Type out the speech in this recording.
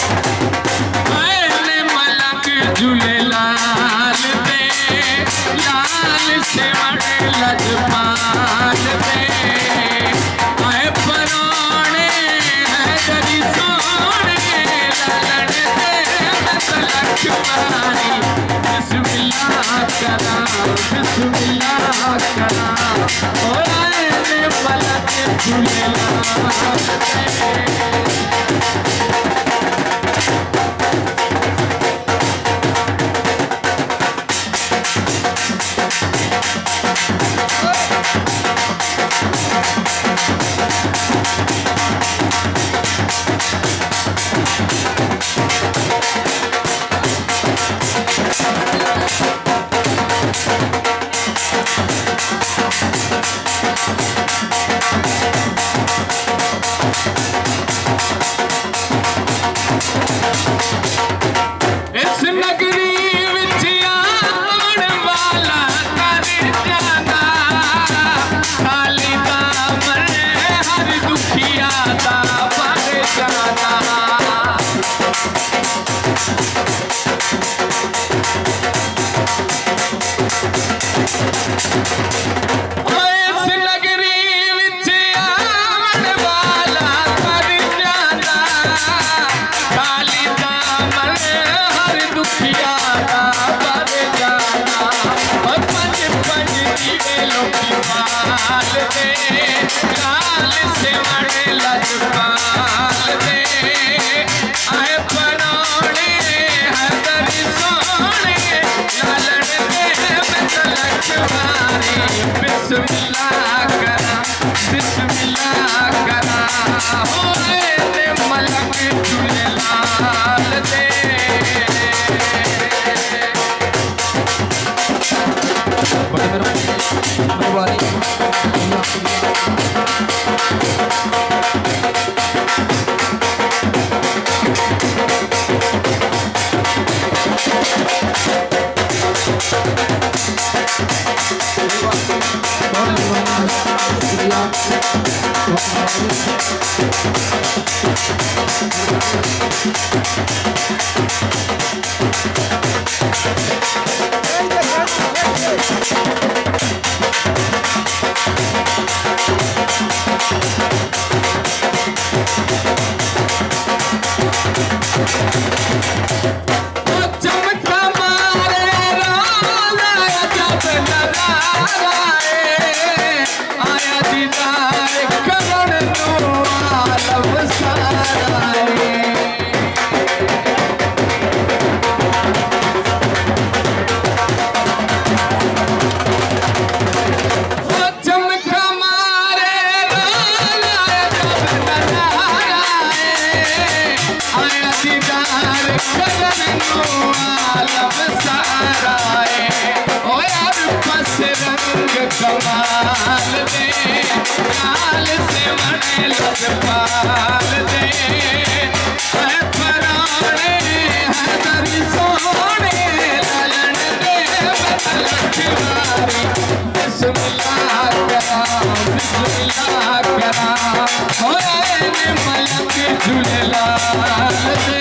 आए मलक झूलेलाल दे लाल से वड़े लजपाल दे आए परोणे हैदरी सोने लालन दे लक्ष्मणी बिस्मिल्लाह करा ओ आए मलक झूलेलाल दे इस नगरी विच आउण वाला कर जांदा खाली दामन हर दुखिया दा भर जांदा इस नगरी विच आउण वाला कर जांदा खाली दामन हर दुखिया दा भर जाना और पंज पंज दीवे लोकी माल दे लाल से वड़े लजपाल दे आए परोणे हैदरी सोने लालन दे बिच लक्ष्मणी बिस्मिल्लाह करा होए ते मलक झूलेलाल दे चमका मारे रोला जब नजाराए आया दीदार करण नू आलम साराए चमका मारे रोला जब नजाराए आया दीदार करण नू आलम साराए ओ यार पस रंग कमाल दे लाल से वड़े लजपाल दे आए परोणे हैदरी सोने लालन दे बिच लक्ष्मणी बिस्मिल्लाह करा होए मलक झूलेलाल दे